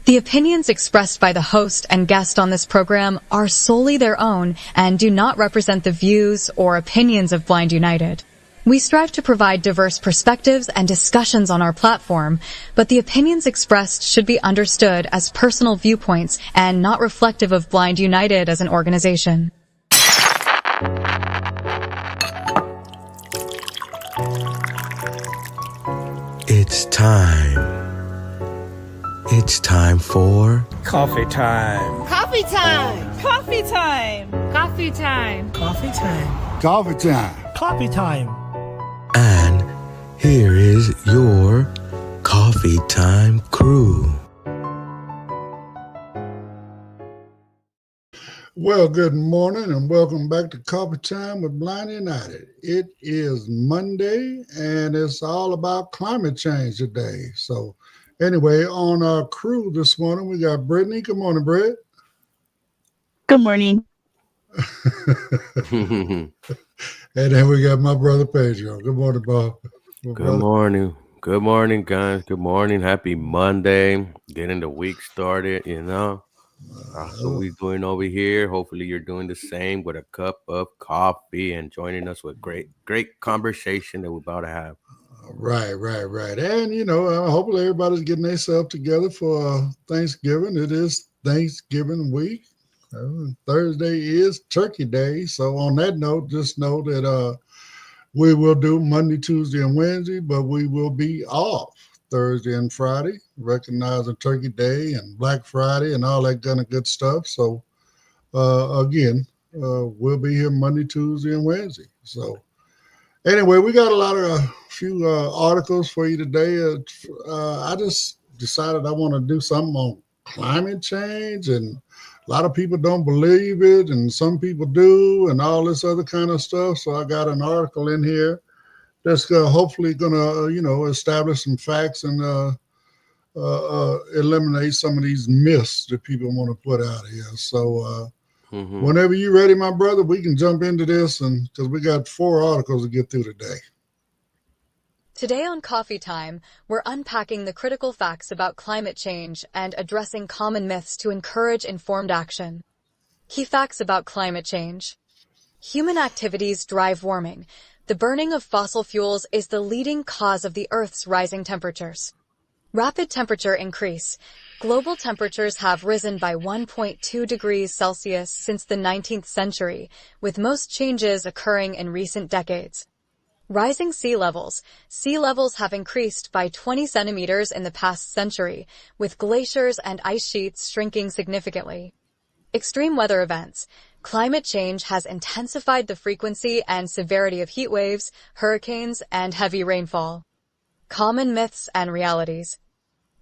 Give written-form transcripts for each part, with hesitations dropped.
The opinions expressed by the host and guest on this program are solely their own and do not represent the views or opinions of Blind United. We strive to provide diverse perspectives and discussions on our platform, but the opinions expressed should be understood as personal viewpoints and not reflective of Blind United as an organization. It's time. It's time for coffee time. Coffee time. Coffee time. Coffee time. Coffee time. Coffee time. Coffee time. And here is your coffee time crew. Well, good morning and welcome back to Coffee Time with Blind United. It is Monday and it's all about climate change today. So anyway, on our crew this morning, we got Brittany. Good morning, Britt. Good morning. And then we got my brother Pedro. Good morning, Bob. Good morning. Good morning, guys. Good morning. Happy Monday. Getting the week started, you know. That's what we're doing over here. Hopefully you're doing the same with a cup of coffee and joining us with great conversation that we're about to have. Right. And, you know, hopefully everybody's getting themselves together for Thanksgiving. It is Thanksgiving week. Thursday is Turkey Day. So on that note, just know that we will do Monday, Tuesday, and Wednesday, but we will be off Thursday and Friday, recognizing Turkey Day and Black Friday and all that kind of good stuff. So, again, we'll be here Monday, Tuesday, and Wednesday. So, anyway, we got a few articles for you today. I just decided I want to do something on climate change, and a lot of people don't believe it, and some people do, and all this other kind of stuff. So I got an article in here that's hopefully going to, establish some facts and eliminate some of these myths that people want to put out here. So whenever you're ready, my brother, we can jump into this, and because we got 4 articles to get through today. Today on Coffee Time, we're unpacking the critical facts about climate change and addressing common myths to encourage informed action. Key facts about climate change. Human activities drive warming. The burning of fossil fuels is the leading cause of the Earth's rising temperatures. Rapid temperature increase. Global temperatures have risen by 1.2 degrees Celsius since the 19th century, with most changes occurring in recent decades. Rising sea levels. Sea levels have increased by 20 centimeters in the past century, with glaciers and ice sheets shrinking significantly. Extreme weather events. Climate change has intensified the frequency and severity of heat waves, hurricanes, and heavy rainfall. Common myths and realities.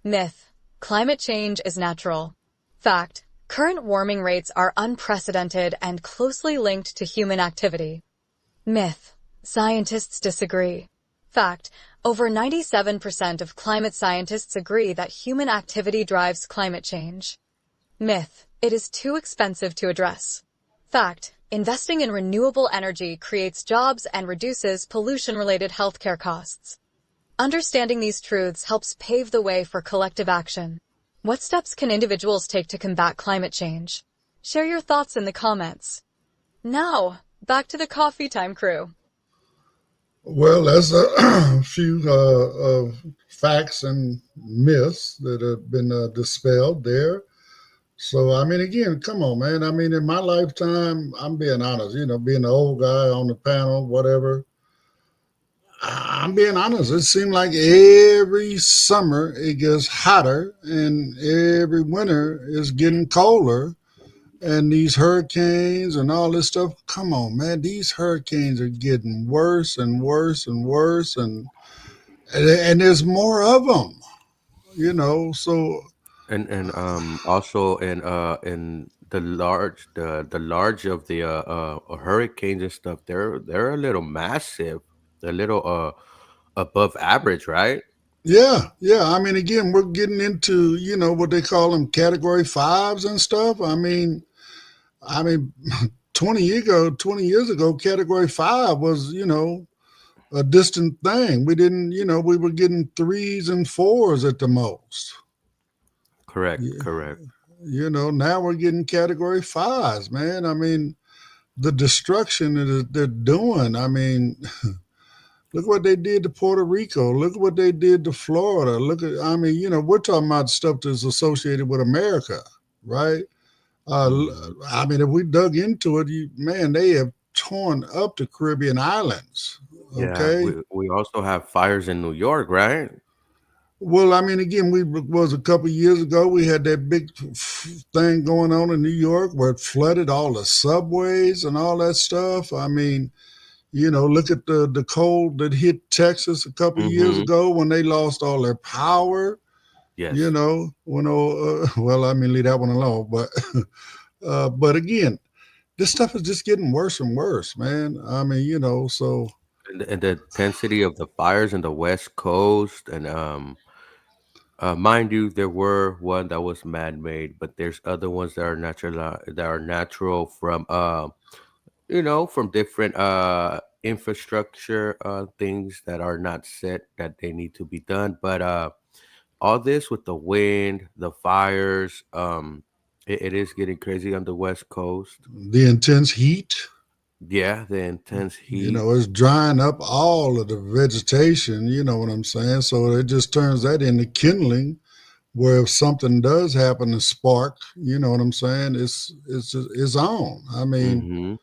Myth: climate change is natural. Fact: current warming rates are unprecedented and closely linked to human activity. Myth: scientists disagree. Fact: over 97% of climate scientists agree that human activity drives climate change. Myth: it is too expensive to address. Fact: investing in renewable energy creates jobs and reduces pollution-related healthcare costs. Understanding these truths helps pave the way for collective action. What steps can individuals take to combat climate change? Share your thoughts in the comments. Now, back to the Coffee Time crew. Well, that's a few facts and myths that have been dispelled there. So, I mean, again, come on, man. I mean, in my lifetime, I'm being honest, being the old guy on the panel, whatever. I'm being honest. It seems like every summer it gets hotter and every winter is getting colder. And these hurricanes and all this stuff, come on, man. These hurricanes are getting worse and worse and worse. And there's more of them, so. And also in the large of the hurricanes and stuff, they're a little massive, a little above average, right? Yeah. I mean, again, we're getting into what they call them Category 5s and stuff. I mean, 20 years ago, Category 5 was a distant thing. We didn't, we were getting 3s and 4s at the most. Correct, You, correct. you know, now we're getting category fives, man. I mean, the destruction that they're doing. I mean, look what they did to Puerto Rico. Look what they did to Florida. Look at, I mean, you know, we're talking about stuff that's associated with America, right? Hmm. I mean, if we dug into it, man, they have torn up the Caribbean islands. Yeah, Okay. we also have fires in New York, right? Well, I mean, again, we was a couple of years ago. We had that big thing going on in New York where it flooded all the subways and all that stuff. I mean, you know, look at the cold that hit Texas a couple of years Hmm. ago when they lost all their power. You Yes. know, when well, I mean, leave that one alone. But again, this stuff is just getting worse and worse, man. I mean, you know, so And the intensity of the fires in the West Coast, and mind you, there were one that was man-made, but there's other ones that are natural from from different infrastructure things that are not set that they need to be done. But all this with the wind, the fires, it is getting crazy on the West Coast. the intense heat, Yeah, the intense you heat. know, it's drying up all of the vegetation. You know what I'm saying? So it just turns that into kindling. Where if something does happen to spark, you know what I'm saying? It's on. Mm-hmm.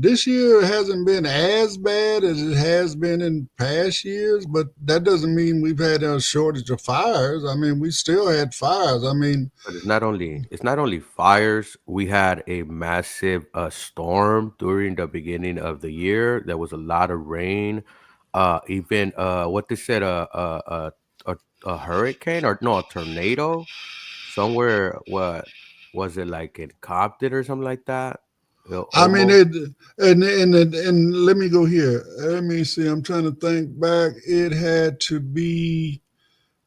This year hasn't been as bad as it has been in past years, but that doesn't mean we've had a shortage of fires. I mean, we still had fires. I mean, But it's not only fires. We had a massive storm during the beginning of the year. There was a lot of rain. Even what they said, a hurricane, or no, a tornado somewhere. What was it, like in Compton or something like that? I mean, Almost. and let me go here. Let me see. I'm trying to think back. It had to be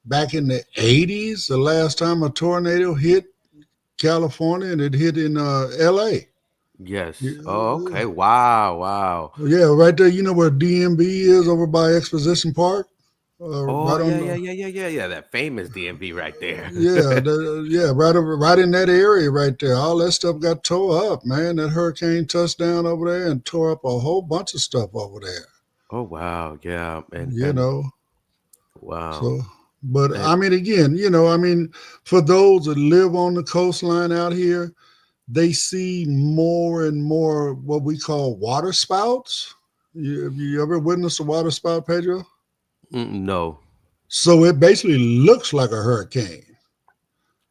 back in the '80s, the last time a tornado hit California, and it hit in L.A. Yes. Oh, Yeah, okay. Wow. Wow. yeah, right there. You know where DMV is over by Exposition Park, Oh, right on yeah, yeah, the yeah, yeah, yeah, yeah. That famous DMV right there. yeah, right over, right in that area right there. All that stuff got tore up, man. That hurricane touched down over there and tore up a whole bunch of stuff over there. Oh, wow. Yeah. And You and know, wow. so. But And I mean, again, you know, I mean, for those that live on the coastline out here, they see more and more what we call water spouts. Have you ever witnessed a water spout, Pedro? no. So it basically looks like a hurricane,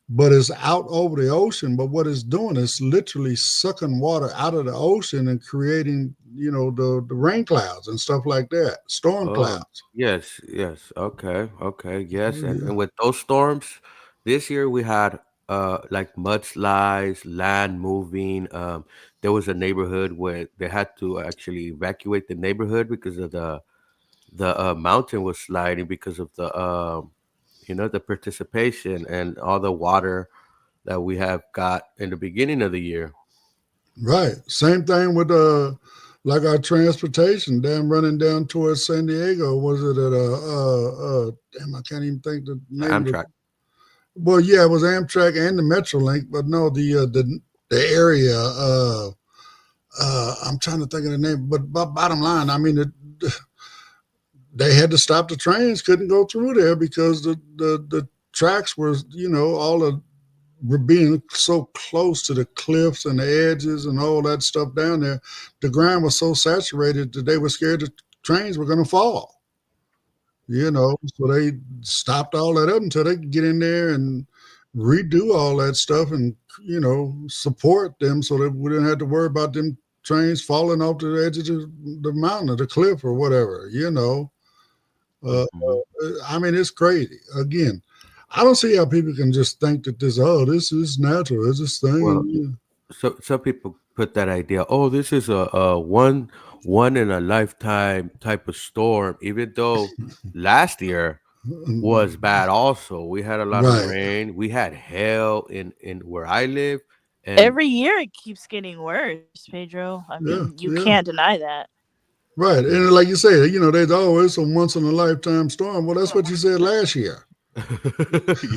but it's out over the ocean. But what it's doing is literally sucking water out of the ocean and creating, you know, the rain clouds and stuff like that, storm Oh, clouds. yes, yes. Okay, okay, yes. Oh, And yeah. and with those storms, this year we had like mudslides, land moving. There was a neighborhood where they had to actually evacuate the neighborhood because of the mountain was sliding because of the participation and all the water that we have got in the beginning of the year. Right. Same thing with like our transportation. Damn, running down towards San Diego. Was it at damn? I can't even think the name of the. Amtrak. Well, yeah, it was Amtrak and the Metrolink, but no, the area. I'm trying to think of the name, but bottom line, I mean, they had to stop the trains, couldn't go through there because the tracks were, you know, all the we're being so close to the cliffs and the edges and all that stuff down there. The ground was so saturated that they were scared the trains were going to fall. You know, so they stopped all that up until they could get in there and redo all that stuff and support them so that we didn't have to worry about them trains falling off the edge of the mountain or the cliff or whatever. Hmm. I mean, it's crazy. Again, I don't see how people can just think that this is natural. It's this Well, thing. so some people put that idea, oh, this is a one in a lifetime type of storm, even though last year was bad also. We had a lot of Right. rain. We had hail in where I live, and Every year it keeps getting worse, Pedro. I mean, Yeah. you can't Yeah. deny that. Right. yeah. And like you say, there's always a once in a lifetime storm. Well, that's what you said last year.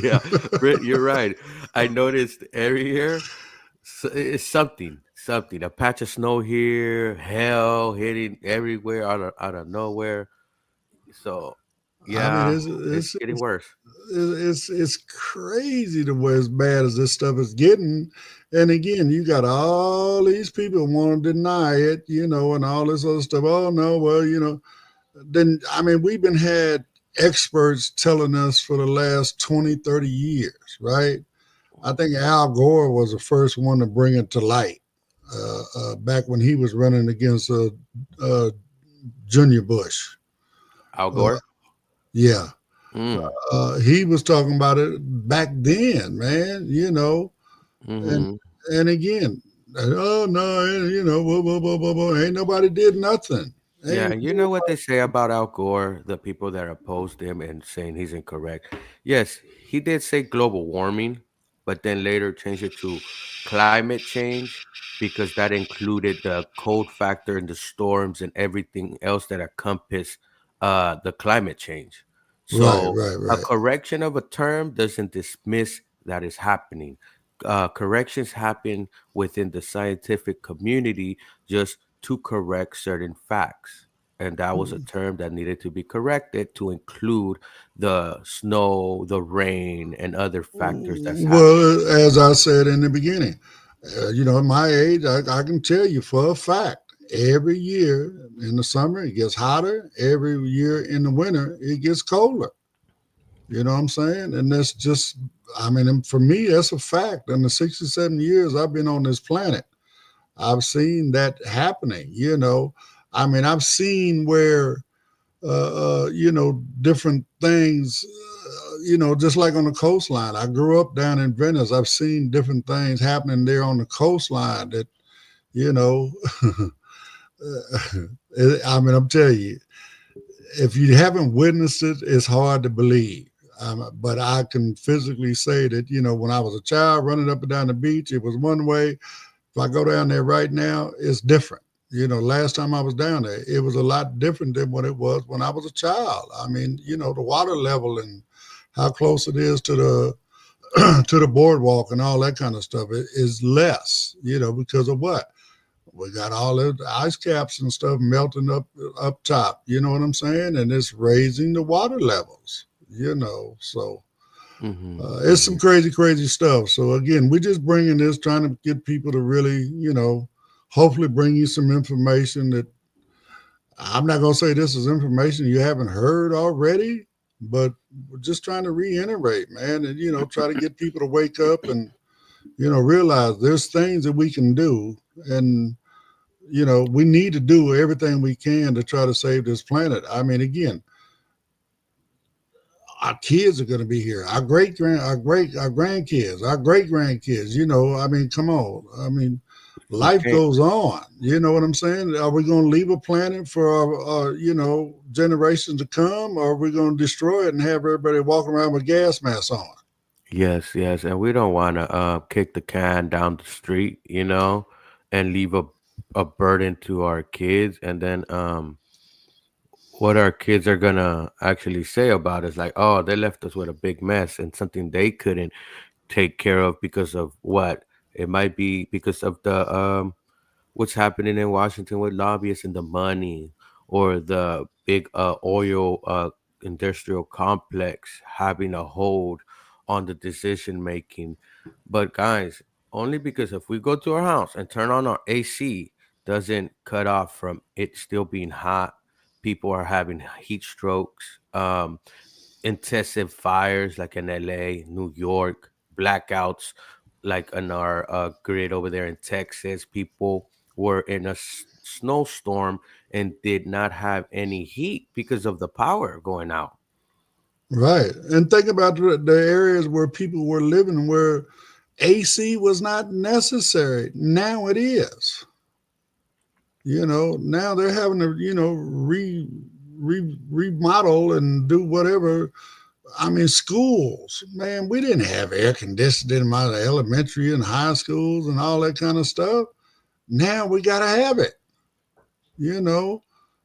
Yeah, you're right. I noticed every year it's something. A patch of snow here, hell hitting everywhere out of nowhere. So, I mean, yeah, it's getting worse. it's crazy the way as bad as this stuff is getting. And again, you got all these people want to deny it, and all this other stuff. Oh no, well, then I mean, we've been had experts telling us for the last 20, 30 years, right? I think Al Gore was the first one to bring it to light back when he was running against uh, Junior Bush. Al Uh, Gore. yeah, Mm. he was talking about it back then, man. And Hmm. and again, oh no, blah, blah, blah, blah, blah. Ain't nobody did nothing. Yeah, Ain't and you know what they say about Al Gore, the people that opposed him and saying he's incorrect. Yes, he did say global warming, but then later changed it to climate change because that included the cold factor and the storms and everything else that encompass the climate change. right, So right, a right. correction of a term doesn't dismiss that is happening. Corrections happen within the scientific community just to correct certain facts. And that was a term that needed to be corrected to include the snow, the rain, and other factors that's happening. Well, as I said in the beginning, at my age, I can tell you for a fact, every year in the summer it gets hotter. Every year in the winter it gets colder. You know what I'm saying? And that's just, I mean, and for me, that's a fact. In the 67 years I've been on this planet, I've seen that happening. I mean, I've seen where different things, just like on the coastline. I grew up down in Venice. I've seen different things happening there on the coastline that, you know, I mean, I'm telling you, if you haven't witnessed it, it's hard to believe. But I can physically say that, when I was a child running up and down the beach, it was one way. If I go down there right now, it's different. Last time I was down there, it was a lot different than what it was when I was a child. I mean, the water level and how close it is to the to the boardwalk and all that kind of stuff is less, because of what? We got all the ice caps and stuff melting up top. You know what I'm saying? And it's raising the water levels. So Hmm. it's some Hmm. crazy, crazy stuff. So again, we're just bringing this, trying to get people to really, hopefully bring you some information that I'm not going to say this is information you haven't heard already, but we're just trying to reiterate, man, and try to get people to wake up and realize there's things that we can do, and we need to do everything we can to try to save this planet. I mean, again, our kids are going to be here. Our grandkids, our great grandkids. I mean, come on. I mean, We life can't. goes on. You know what I'm saying? Are we going to leave a planet for our generations to come, or are we going to destroy it and have everybody walking around with gas masks on? Yes, yes, and we don't want to kick the can down the street, and leave a burden to our kids, and then what our kids are gonna actually say about it is like, oh, they left us with a big mess and something they couldn't take care of because of what? It might be because of the what's happening in Washington with lobbyists and the money, or the big oil industrial complex having a hold on the decision making. But guys, only because if we go to our house and turn on our AC, doesn't cut off from it still being hot. People are having heat strokes. Intensive fires like in LA, New York, blackouts like in our grid over there in Texas. People were in a snowstorm and did not have any heat because of the power going out. Right. And think about the areas where people were living where AC was not necessary. Now it is. Now they're having to, remodel and do whatever. I mean, schools, man, we didn't have air conditioning in my elementary and high schools and all that kind of stuff. Now we got to have it, you know.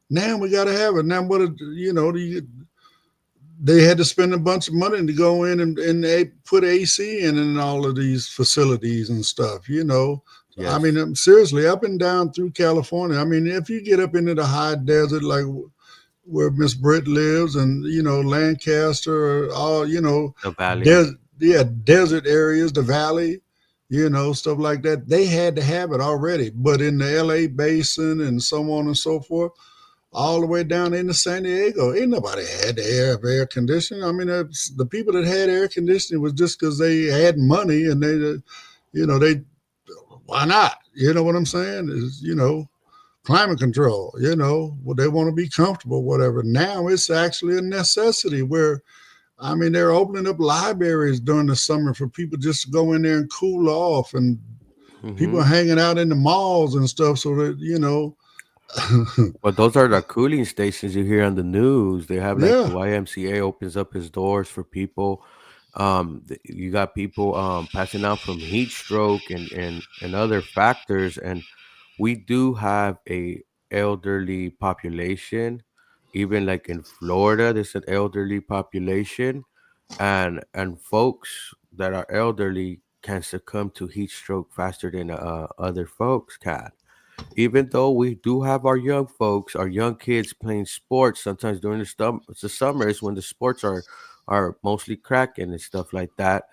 Now we got to have it. Now, what, they had to spend a bunch of money to go in and they put AC in all of these facilities and stuff, you know. I mean, Yes. seriously, up and down through California. I mean, if you get up into the high desert, like where Miss Britt lives, and you know Lancaster, all you know, The valley. desert areas, the valley, you know, stuff like that. They had to have it already, but in the L.A. basin and so on and so forth, all the way down into San Diego, ain't nobody had to have air conditioning. I mean, the people that had air conditioning was just because they had money and they, you know, they why not? You know what I'm saying? Is you know climate control, you know, well, they want to be comfortable, whatever. Now it's actually a necessity where, I mean, they're opening up libraries during the summer for people just to go in there and cool off, and people Hmm. are hanging out in the malls and stuff so that, you know, But those are the cooling stations you hear on the news. They have like yeah, the YMCA opens up his doors for people. You got people passing out from heat stroke and other factors, and we do have a elderly population. Even like in Florida, there's an elderly population, and folks that are elderly can succumb to heat stroke faster than other folks can. Even though we do have our young folks, our young kids playing sports, sometimes during the summers when the sports are mostly cracking and stuff like that,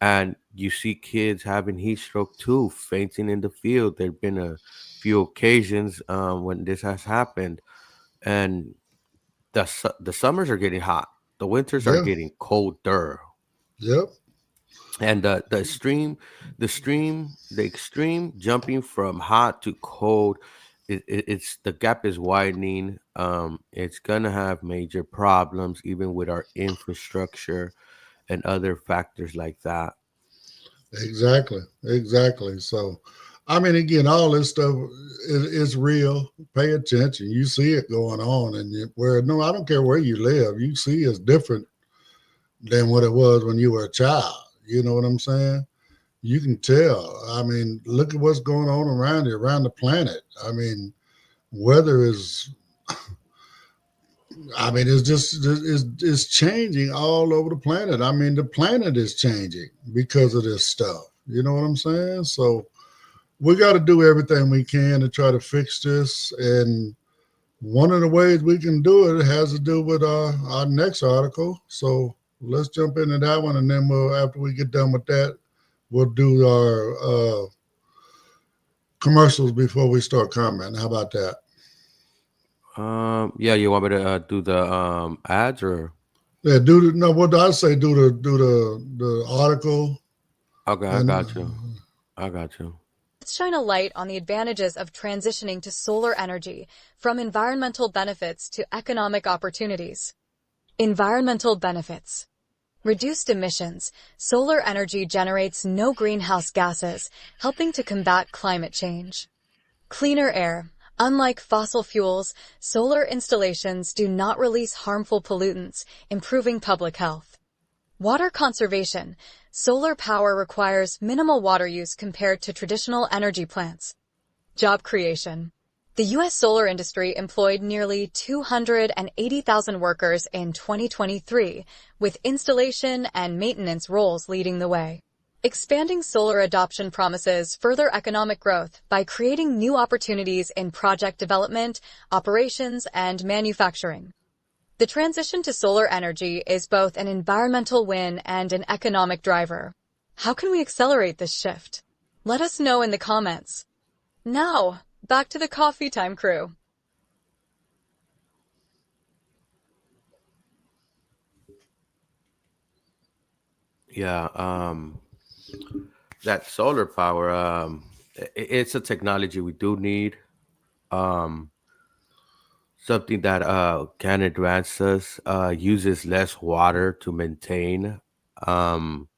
and you see kids having heat stroke too, fainting in the field. There've been a few occasions when this has happened, and the summers are getting hot, the winters are yeah, getting colder, yep, and the extreme jumping from hot to cold, it's the gap is widening. It's gonna have major problems even with our infrastructure and other factors like that. exactly, exactly. So, I mean, again, all this stuff is real. Pay attention. You see it going on, and where no, I don't care where you live, you see it's different than what it was when you were a child. You know what I'm saying? You can tell. I mean, look at what's going on around you, around the planet. I mean, weather is, I mean, it's just, it's changing all over the planet. I mean, the planet is changing because of this stuff. You know what I'm saying? So we got to do everything we can to try to fix this. And one of the ways we can do it has to do with our next article. So let's jump into that one. And then after we get done with that, we'll do our commercials before we start commenting. How about that? Yeah, you want me to do the ads or? Yeah, do the no. What do I say? Do the article Okay, I and got you. I got you. Let's shine a light on the advantages of transitioning to solar energy, from environmental benefits to economic opportunities. Environmental benefits. Reduced emissions. Solar energy generates no greenhouse gases, helping to combat climate change. Cleaner air. Unlike fossil fuels, solar installations do not release harmful pollutants, improving public health. Water conservation. Solar power requires minimal water use compared to traditional energy plants. Job creation. The U.S. solar industry employed nearly 280,000 workers in 2023, with installation and maintenance roles leading the way. Expanding solar adoption promises further economic growth by creating new opportunities in project development, operations, and manufacturing. The transition to solar energy is both an environmental win and an economic driver. How can we accelerate this shift? Let us know in the comments. Now, back to the coffee time crew. Yeah, that solar power, it's a technology we do need. Um, Something that can advance us, uses less water to maintain. Um,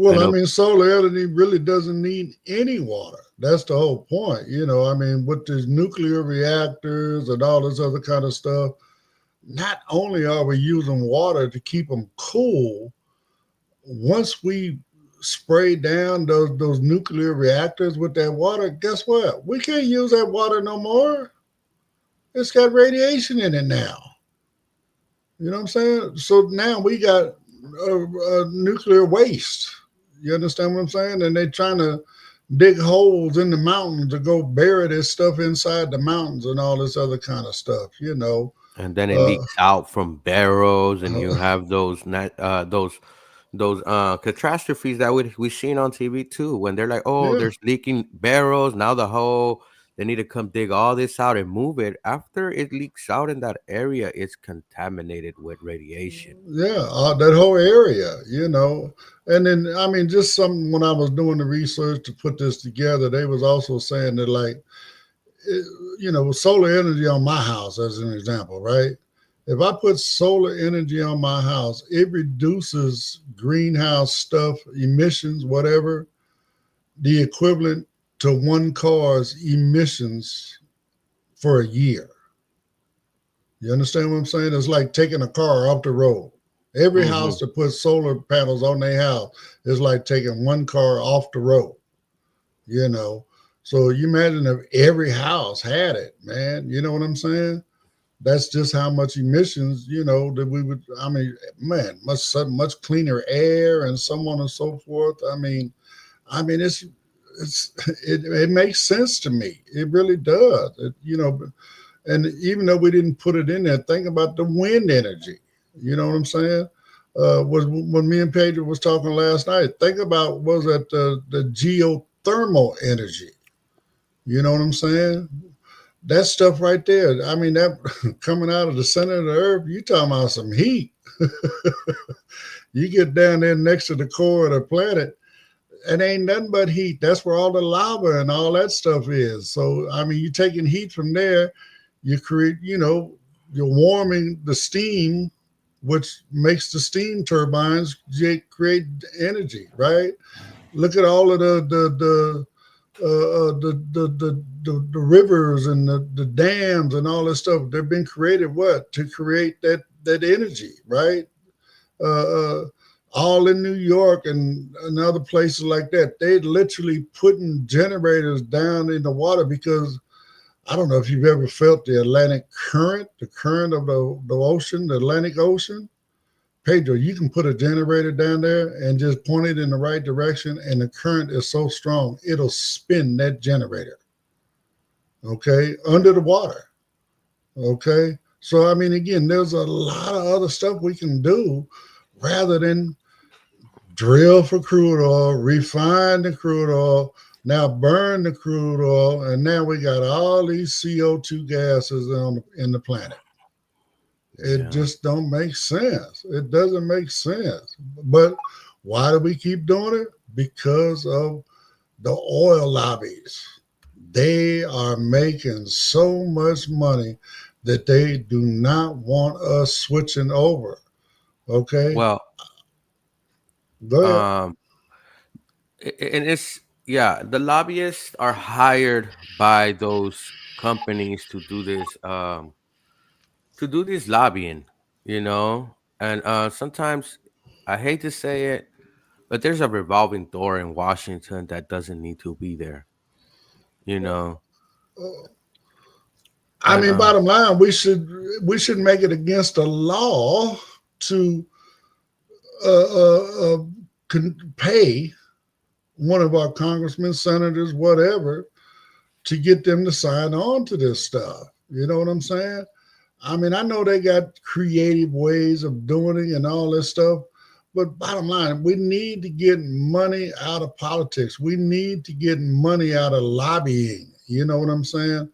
I well, I know. mean, solar energy really doesn't need any water. That's the whole point. You know, I mean, with these nuclear reactors and all this other kind of stuff, not only are we using water to keep them cool, once we spray down those nuclear reactors with that water, guess what? We can't use that water no more. It's got radiation in it now. You know what I'm saying? So now we got nuclear waste. You understand what I'm saying? And they're trying to dig holes in the mountains to go bury this stuff inside the mountains and all this other kind of stuff. And then it Uh, leaks out from barrels, and you have those catastrophes that we seen on TV too, when they're like, oh, yeah, there's leaking barrels. Now they need to come dig all this out and move it. After it leaks out in that area, it's contaminated with radiation. yeah, that whole area. And then I mean, just something when I was doing the research to put this together, they was also saying that like it, solar energy on my house, as an example, right? If I put solar energy on my house, it reduces greenhouse stuff, emissions, whatever, the equivalent to one car's emissions for a year. You understand what I'm saying? It's like taking a car off the road. Every Hmm. house that puts solar panels on their house is like taking one car off the road, you know. So you imagine if every house had it, man. You know what I'm saying? That's just how much emissions, that we would. I mean, man, much cleaner air and so on and so forth. I mean, it's it makes sense to me. It really does. And even though we didn't put it in there, think about the wind energy. You know what I'm saying? Was when me and Pedro was talking last night. Think about was that the geothermal energy. You know what I'm saying? That stuff right there. I mean, that coming out of the center of the earth, you talking about some heat. You get down there next to the core of the planet, it ain't nothing but heat. That's where all the lava and all that stuff is. So I mean, you're taking heat from there. You create, you're warming the steam, which makes the steam turbines create energy, right? Look at all of the rivers and the dams and all this stuff. They've been created what to create that energy, right? uh, uh, all in New York and other places like that. They literally putting generators down in the water because I don't know if you've ever felt the Atlantic current, the current of the ocean, the Atlantic Ocean. Pedro, you can put a generator down there and just point it in the right direction, and the current is so strong, it'll spin that generator, okay, under the water, okay? So, I mean, again, there's a lot of other stuff we can do rather than drill for crude oil, refine the crude oil, now burn the crude oil, and now we got all these CO2 gases in the planet. It Yeah. just don't make sense. It doesn't make sense. But why do we keep doing it? Because of the oil lobbies. They are making so much money that they do not want us switching over. Okay, Well, go ahead. um, and it's yeah, the lobbyists are hired by those companies to do this lobbying, and sometimes I hate to say it, but there's a revolving door in Washington that doesn't need to be there, you know, I and mean, bottom line, we should make it against the law to uh, uh, pay one of our congressmen, senators, whatever, to get them to sign on to this stuff. You know what I'm saying? I mean, I know they got creative ways of doing it and all this stuff, but bottom line, we need to get money out of politics. We need to get money out of lobbying. You know what I'm saying?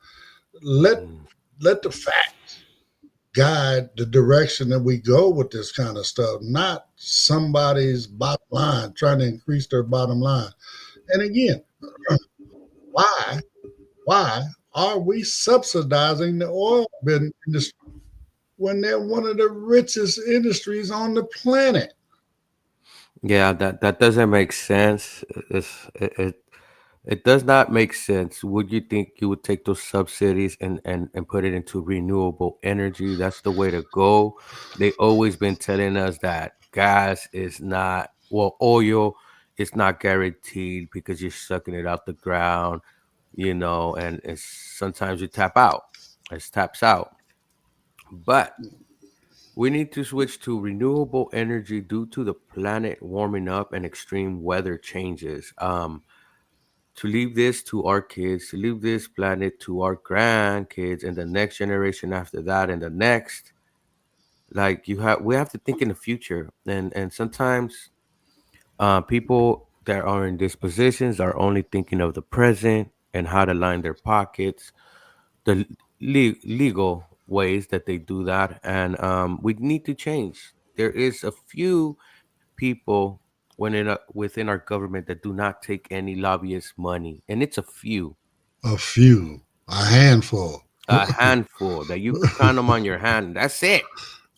Let mm, let the facts guide the direction that we go with this kind of stuff, not somebody's bottom line trying to increase their bottom line. And again, why why are we subsidizing the oil industry when they're one of the richest industries on the planet? yeah, that doesn't make sense. It does not make sense. Would you think you would take those subsidies and put it into renewable energy? That's the way to go. They always been telling us that gas is not, well, oil is not guaranteed because you're sucking it out the ground, and it's sometimes you tap out. It taps out. But We need to switch to renewable energy due to the planet warming up and extreme weather changes. To leave this to our kids, to leave this planet to our grandkids and the next generation after that and the next. Like we have to think in the future, and sometimes people that are in these positions are only thinking of the present and how to line their pockets, the legal ways that they do that, and we need to change. There is a few people within our government that do not take any lobbyist money, and it's a few, A few, a handful. a handful that you could count them on your hand. That's it.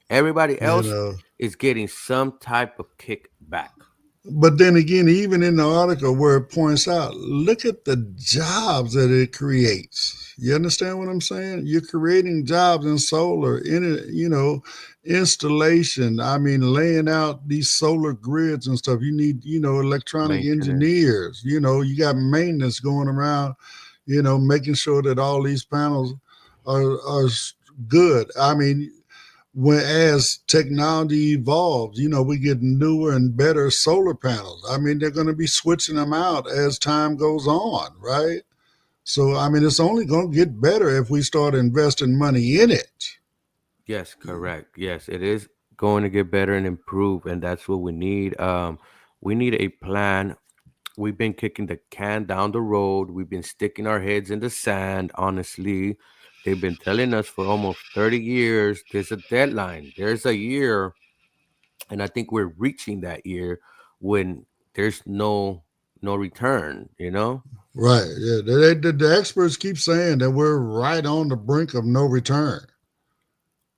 Everybody You else know. is getting some type of kickback. But then again, even in the article where it points out, look at the jobs that it creates. You understand what I'm saying? You're creating jobs in solar, in it, installation. I mean, laying out these solar grids and stuff. You need, electronic Maintenance. engineers. You got maintenance going around. Making sure that all these panels are good. I mean, when as technology evolves, we get newer and better solar panels. I mean, they're going to be switching them out as time goes on, right? So, I mean, it's only going to get better if we start investing money in it. Yes, correct. Yes, it is going to get better and improve, and that's what we need. We need a plan. We've been kicking the can down the road. We've been sticking our heads in the sand, honestly. They've been telling us for almost 30 years there's a deadline, there's a year, and I think we're reaching that year when there's no return, you know? Right. Yeah. The experts keep saying that we're right on the brink of no return.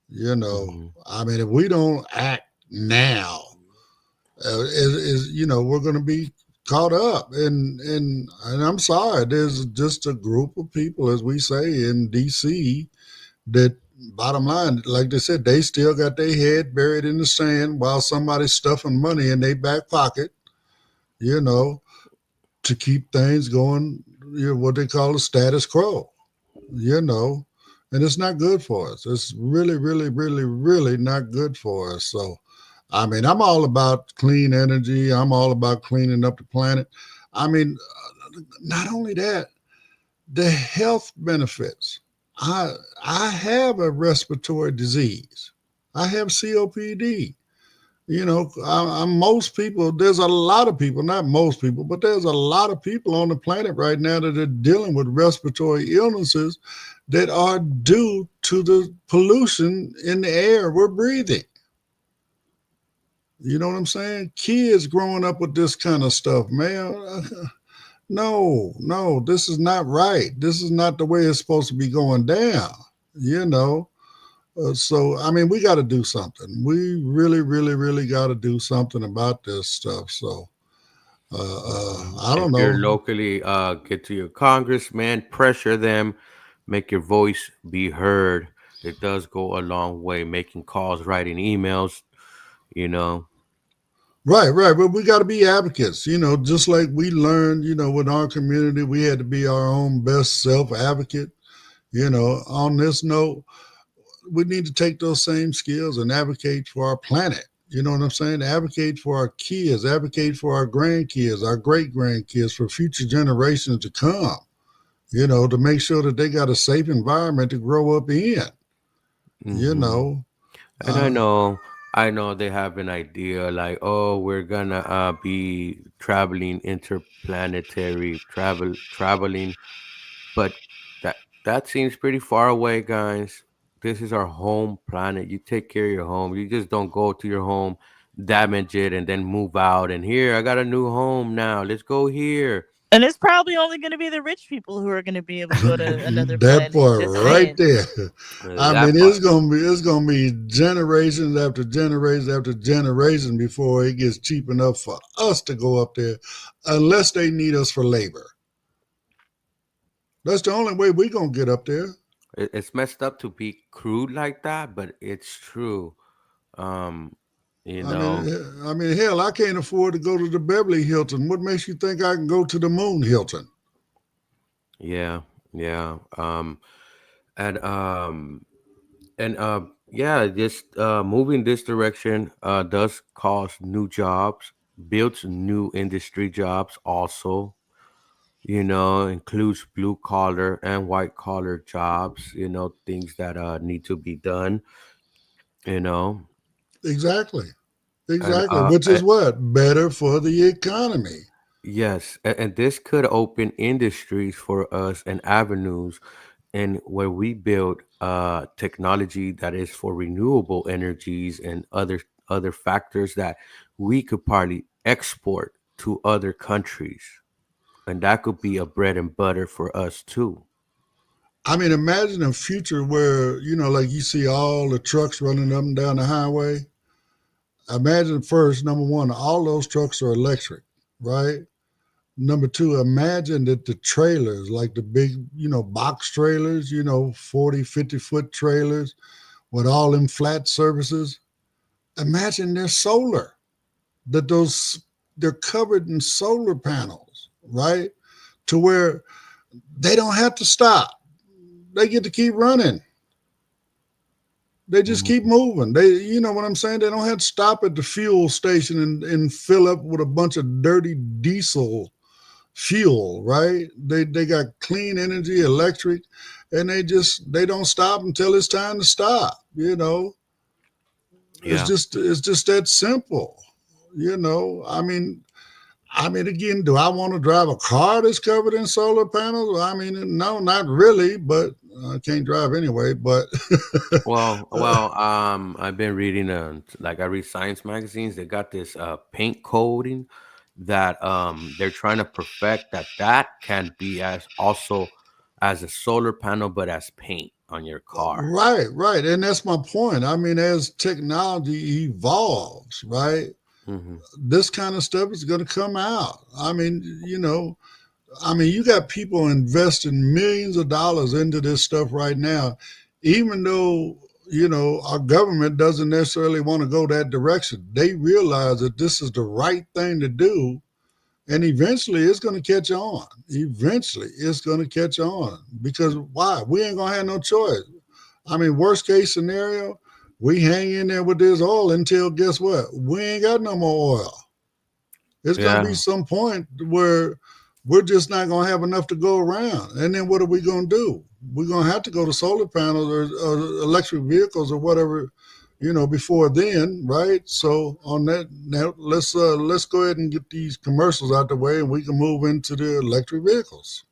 You know, Hmm. I mean, if we don't act now, we're going to be caught up. And I'm sorry, there's just a group of people, as we say in D.C., that bottom line, like they said, they still got their head buried in the sand while somebody's stuffing money in their back pocket, you know, to keep things going, what they call the status quo, you know, and it's not good for us. It's really, really, really, really not good for us. So, I mean, I'm all about clean energy. I'm all about cleaning up the planet. I mean, not only that, the health benefits. I I have a respiratory disease. I have COPD. I'm most people. There's a lot of people, not most people, but there's a lot of people on the planet right now that are dealing with respiratory illnesses that are due to the pollution in the air we're breathing. You know what I'm saying? Kids growing up with this kind of stuff, man. No, no, this is not right. This is not the way it's supposed to be going down. You know, so I mean, we got to do something. We really, really, really got to do something about this stuff. So I If don't you're know. locally, get to your congressman, pressure them, make your voice be heard. It does go a long way. Making calls, writing emails, you know. Right, right. But we got to be advocates. Just like we learned, with our community, we had to be our own best self advocate. On this note, we need to take those same skills and advocate for our planet. You know what I'm saying? Advocate for our kids, advocate for our grandkids, our great grandkids, for future generations to come, to make sure that they got a safe environment to grow up in, you Hmm. know. And Uh, I know they have an idea like, oh, we're gonna be traveling interplanetary traveling, but that seems pretty far away, guys. This is our home planet. You take care of your home. You just don't go to your home, damage it, and then move out. And here, I got a new home now. Let's go here. And it's probably only going to be the rich people who are going to be able to go to another that planet. part Just right saying. there. I mean, That part. it's gonna be generations after generations after generation before it gets cheap enough for us to go up there, unless they need us for labor. That's the only way we gonna get up there. It's messed up to be crude like that, but it's true. Um, you I mean, know, hell, I can't afford to go to the Beverly Hilton. What makes you think I can go to the Moon Hilton? yeah, yeah. And Yeah, just moving this direction does cause new jobs, builds new industry jobs also, includes blue collar and white collar jobs, things that need to be done, you know, Exactly. and Exactly. Which is what? Better for the economy. yes, and this could open industries for us and avenues and where we build technology that is for renewable energies and other factors that we could probably export to other countries, and that could be a bread and butter for us too. I mean, imagine a future where, like you see all the trucks running up and down the highway. Imagine first, number one, all those trucks are electric, right? Number two, imagine that the trailers, like the big, box trailers, 40, 50-foot trailers with all them flat surfaces, imagine they're solar, that they're covered in solar panels, right? To where they don't have to stop. They get to keep running. They just keep Mhm. moving. You know what I'm saying? They don't have to stop at the fuel station and fill up with a bunch of dirty diesel fuel, right? They got clean energy, electric, and they don't stop until it's time to stop. Yeah. It's just that simple. I mean, again, do I want to drive a car that's covered in solar panels? I mean, no, not really, but I can't drive anyway. But I've been reading, like I read science magazines. They got this paint coating that they're trying to perfect that can be as also as a solar panel, but as paint on your car. right, right, and that's my point. I mean, as technology evolves, right, Hmm. this kind of stuff is going to come out. I mean, you got people investing millions of dollars into this stuff right now, even though, our government doesn't necessarily want to go that direction. They realize that this is the right thing to do. And eventually it's going to catch on. Eventually it's going to catch on because why? We ain't going to have no choice. I mean, worst case scenario, we hang in there with this oil until guess what? We ain't got no more oil. It's going to be Yeah, some point where we're just not going to have enough to go around. And then what are we going to do? We're going to have to go to solar panels or electric vehicles or whatever, before then, right? So on that, now let's go ahead and get these commercials out the way, and we can move into the electric vehicles.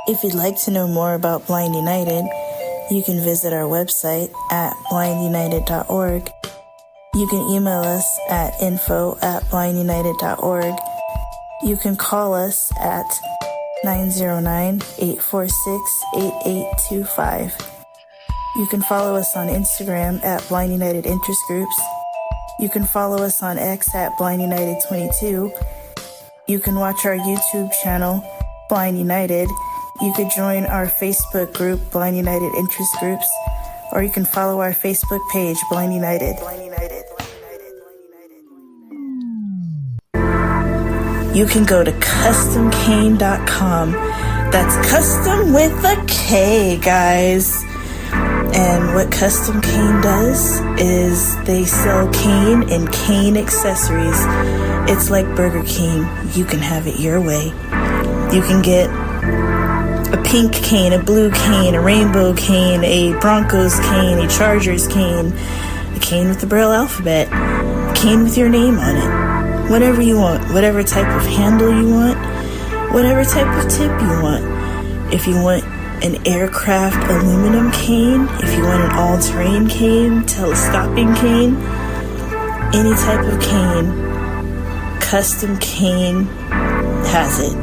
If you'd like to know more about Blind United, you can visit our website at blindunited.org. You can email us at info@blindunited.org. You can call us at 909-846-8825. You can follow us on Instagram at Blind United Interest Groups. You can follow us on X at Blind United 22. You can watch our YouTube channel, Blind United. You could join our Facebook group, Blind United Interest Groups, or you can follow our Facebook page, Blind United. You can go to customcane.com. That's custom with a K, guys. And what Custom Cane does is they sell cane and cane accessories. It's like Burger King. You can have it your way. You can get a pink cane, a blue cane, a rainbow cane, a Broncos cane, a Chargers cane, a cane with the Braille alphabet, a cane with your name on it. Whatever you want, whatever type of handle you want, whatever type of tip you want. If you want an aircraft aluminum cane, if you want an all-terrain cane, telescoping cane, any type of cane, Custom Cane has it.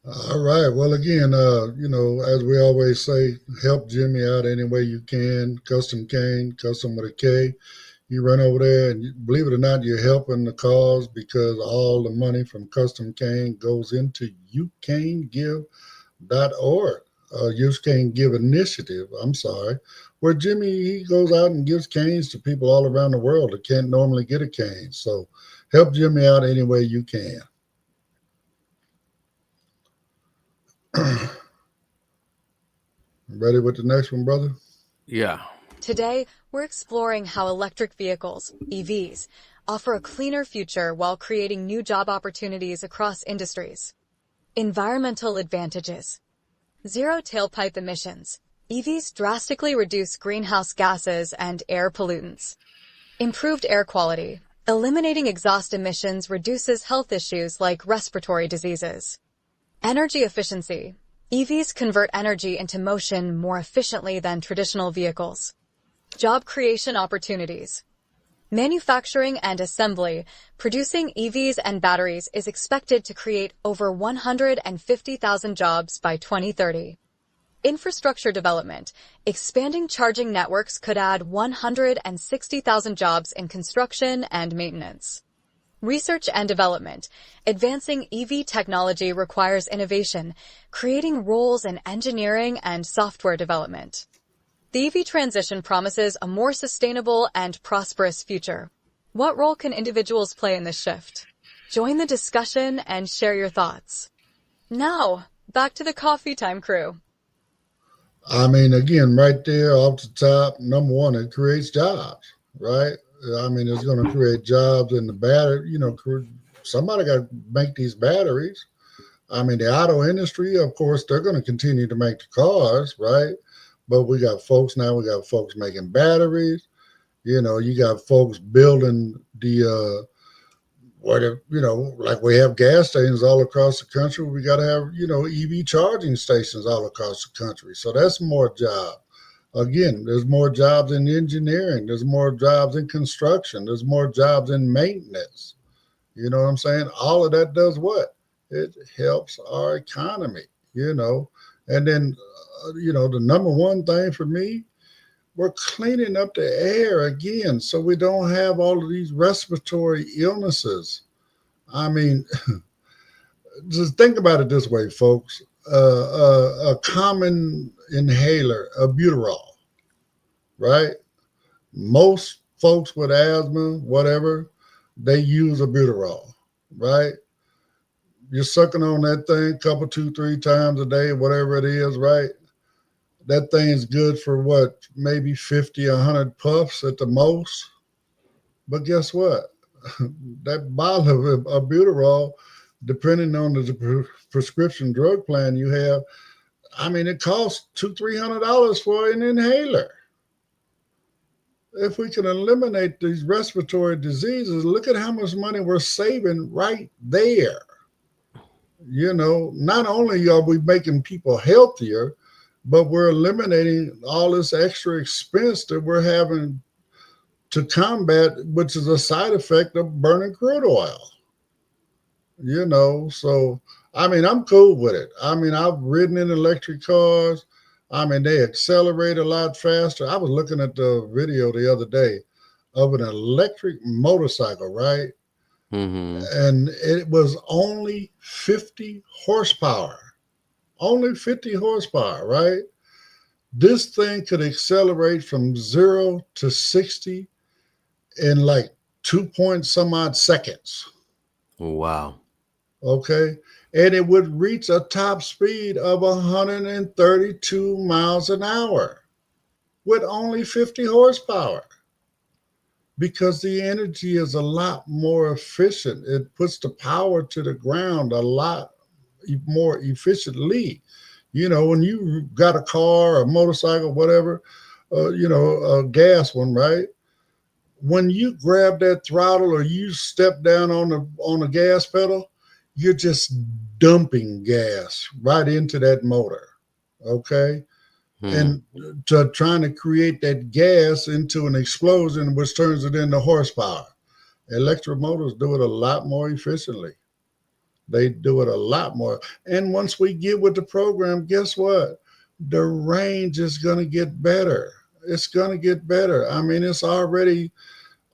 All right. Well, again, as we always say, help Jimmy out any way you can. Custom Cane, custom with a K. You run over there, and believe it or not, you're helping the cause because all the money from Custom Cane goes into youcanegive.org. You Cane Give Initiative, I'm sorry, where Jimmy, he goes out and gives canes to people all around the world that can't normally get a cane. So help Jimmy out any way you can. Ready with the next one, brother? Yeah. Today, we're exploring how electric vehicles, EVs, offer a cleaner future while creating new job opportunities across industries. Environmental advantages. Zero tailpipe emissions. EVs drastically reduce greenhouse gases and air pollutants. Improved air quality. Eliminating exhaust emissions reduces health issues like respiratory diseases. Energy efficiency. EVs convert energy into motion more efficiently than traditional vehicles. Job creation opportunities. Manufacturing and assembly. Producing EVs and batteries is expected to create over 150,000 jobs by 2030. Infrastructure development. Expanding charging networks could add 160,000 jobs in construction and maintenance. Research and development. Advancing EV technology requires innovation, creating roles in engineering and software development. The EV transition promises a more sustainable and prosperous future. What role can individuals play in this shift? Join the discussion and share your thoughts. Now, back to the coffee time crew. I mean, again, right there off the top, number one, it creates jobs, right? I mean, it's going to create jobs in the battery. Somebody got to make these batteries. I mean, the auto industry, of course, they're going to continue to make the cars, right? But we got folks now. We got folks making batteries. You got folks building the like we have gas stations all across the country. We got to have EV charging stations all across the country. So that's more jobs. Again, there's more jobs in engineering. There's more jobs in construction. There's more jobs in maintenance. You know what I'm saying? All of that does what? It helps our economy. And then the number one thing for me, we're cleaning up the air again so we don't have all of these respiratory illnesses. I mean, just think about it this way, folks. A common inhaler, albuterol, right? Most folks with asthma, whatever, they use albuterol, right? You're sucking on that thing a couple, 2, 3 times a day, whatever it is, right? That thing's good for what, maybe 50, 100 puffs at the most. But guess what? That bottle of albuterol, depending on the prescription drug plan you have, I mean, it costs $200-300 for an inhaler. If we can eliminate these respiratory diseases, look at how much money we're saving right there. Not only are we making people healthier, but we're eliminating all this extra expense that we're having to combat, which is a side effect of burning crude oil. So I mean, I'm cool with it. I mean, I've ridden in electric cars. I mean, they accelerate a lot faster. I was looking at the video the other day of an electric motorcycle, right? Mm-hmm. And it was only 50 horsepower. Only 50 horsepower, right? This thing could accelerate from 0 to 60 in like 2 point some odd seconds. Wow. Okay. And it would reach a top speed of 132 miles an hour with only 50 horsepower because the energy is a lot more efficient. It puts the power to the ground a lot more efficiently. When you got a car, a motorcycle, whatever, a gas one, right? When you grab that throttle or you step down on the gas pedal, you're just dumping gas right into that motor, okay? And trying to create that gas into an explosion, which turns it into horsepower. Electric motors do it a lot more efficiently. They do it a lot more. And once we get with the program, guess what? The range is going to get better. It's going to get better. I mean, it's already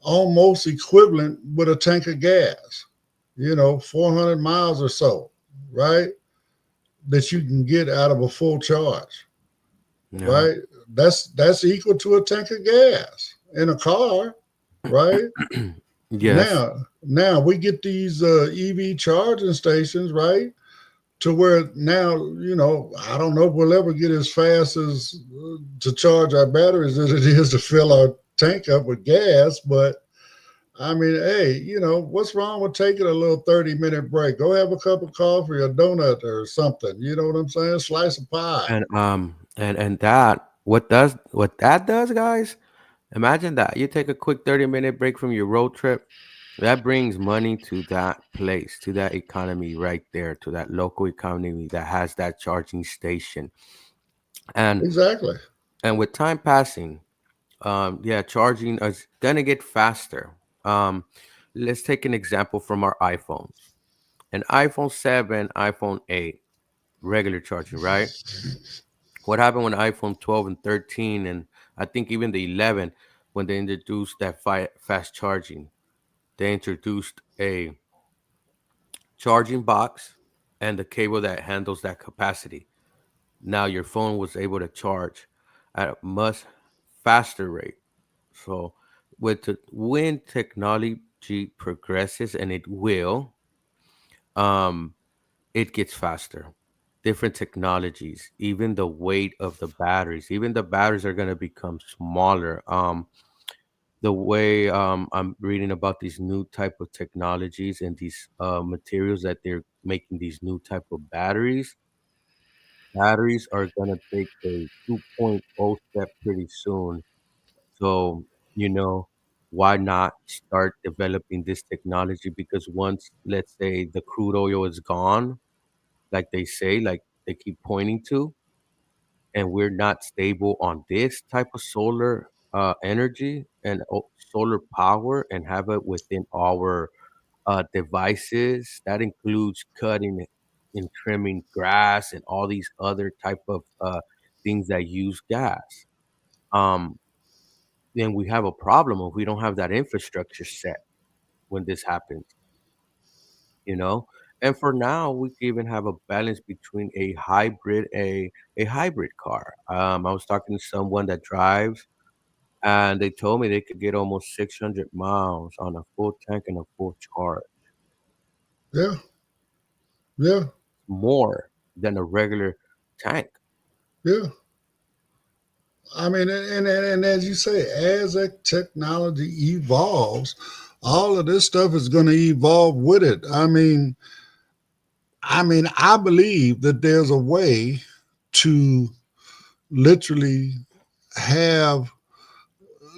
almost equivalent with a tank of gas, 400 miles or so, right? That you can get out of a full charge, right? That's equal to a tank of gas in a car, right? Yes. Now we get these EV charging stations, right? to where now, I don't know if we'll ever get as fast as to charge our batteries as it is to fill our tank up with gas. But I mean, hey, what's wrong with taking a little 30-minute break? Go have a cup of coffee or donut or something. You know what I'm saying? Slice of pie. And that what that does, guys? Imagine that you take a quick 30-minute break from your road trip. That brings money to that place, to that economy right there, to that local economy that has that charging station. And Exactly. and with time passing, yeah, charging is gonna get faster. Um, let's take an example from our iPhones. An iPhone 7, iPhone 8, regular charging, right? What happened when iPhone 12 and 13, and I think even the 11, when they introduced that fast charging, they introduced a charging box and the cable that handles that capacity. Now your phone was able to charge at a much faster rate. So when technology progresses, and it will, um, it gets faster. Different technologies, even the weight of the batteries, even the batteries are going to become smaller. The way I'm reading about these new type of technologies and these materials that they're making these new type of batteries are going to take a 2.0 step pretty soon. So, you know, why not start developing this technology? Because once, let's say, the crude oil is gone, like they say, like they keep pointing to, and we're not stable on this type of solar energy and solar power and have it within our devices, that includes cutting and trimming grass and all these other type of things that use gas. Um, then we have a problem if we don't have that infrastructure set when this happens, you know. And for now, we can even have a balance between a hybrid car. I was talking to someone that drives, and they told me they could get almost 600 miles on a full tank and a full charge, Yeah. Yeah. more than a regular tank. Yeah. I mean, and as you say, as that technology evolves, all of this stuff is going to evolve with it. I believe that there's a way to literally have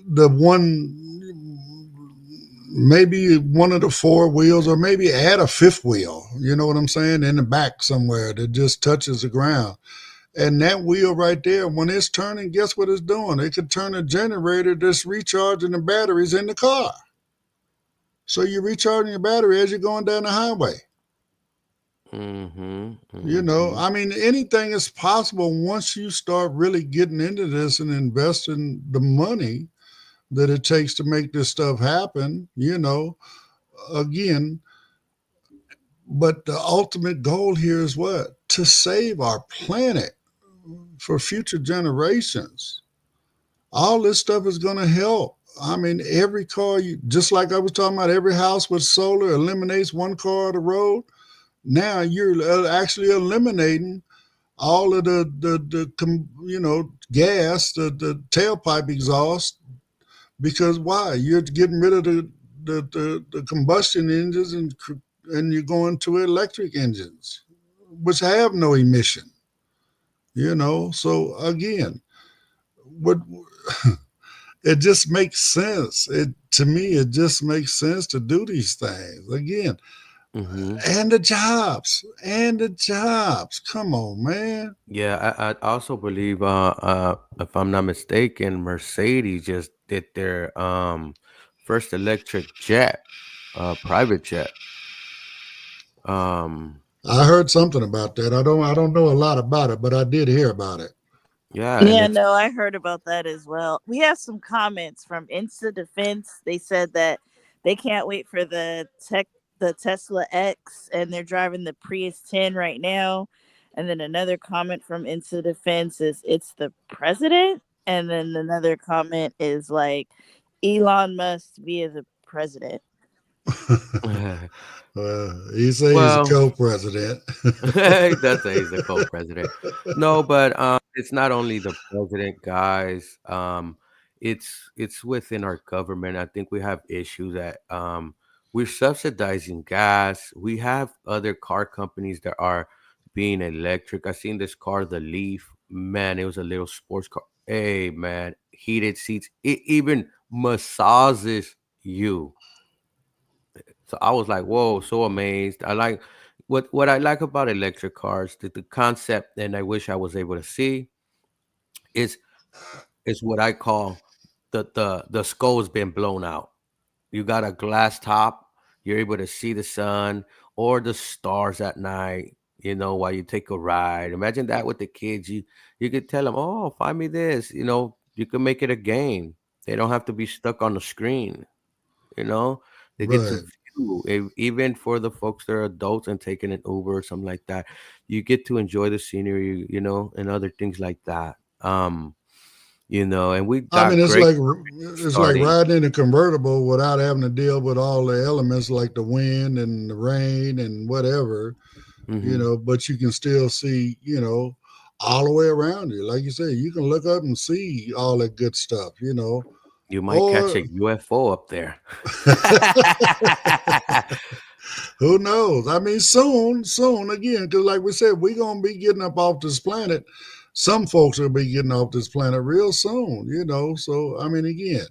the maybe one of the four wheels, or maybe add a fifth wheel. You know what I'm saying? In the back somewhere that just touches the ground. And that wheel right there, when it's turning, guess what it's doing? It could turn a generator that's recharging the batteries in the car. So you're recharging your battery as you're going down the highway. Mhm, mhm. Anything is possible once you start really getting into this and investing the money that it takes to make this stuff happen, again. But the ultimate goal here is what? To save our planet for future generations. All this stuff is going to help. Every car, just like I was talking about, every house with solar eliminates one car on the road. Now you're actually eliminating all of the gas, the tailpipe exhaust, because why? You're getting rid of the combustion engines, and you're going to electric engines, which have no emission. So again, what it just makes sense. It To me, it just makes sense to do these things again. Mhm. And the jobs. Come on, man. Yeah, I also believe, if I'm not mistaken, Mercedes just did their first electric jet, private jet. Um, I heard something about that. I don't know a lot about it, but I did hear about it. yeah, and Yeah, it's no, I heard about that as well. We have some comments from Insta Defense. They said that they can't wait for the Tesla X, and they're driving the Prius 10 right now. And then another comment from Insta Defense is it's the president. And then another comment is like Elon Musk be the president. He say he's a Well, co-president. he does say he's the co-president. No, but it's not only the president, guys. It's within our government. I think we have issues that we're subsidizing gas. We have other car companies that are being electric. I seen this car, the Leaf. Man, it was a little sports car. Hey, man, heated seats. It even massages you. So I was like, whoa, so amazed. I like what I like about electric cars, the concept, and I wish I was able to see is is what I call the skull's been blown out. You got a glass top, you're able to see the sun or the stars at night, while you take a ride. Imagine that with the kids. You could tell them, oh, find me this. You can make it a game. They don't have to be stuck on the screen. you know they get to Right. view even for the folks that are adults and taking an Uber or something like that. You get to enjoy the scenery, and other things like that. And we I mean, got great it's like starting. riding in a convertible without having to deal with all the elements like the wind and the rain and whatever, Hmm. but you can still see, all the way around you. Like you say, you can look up and see all that good stuff. You might catch Or a UFO up there. who knows? I mean, soon again, because like we said, we're gonna be getting up off this planet. Some folks will be getting off this planet real soon. So I mean, again,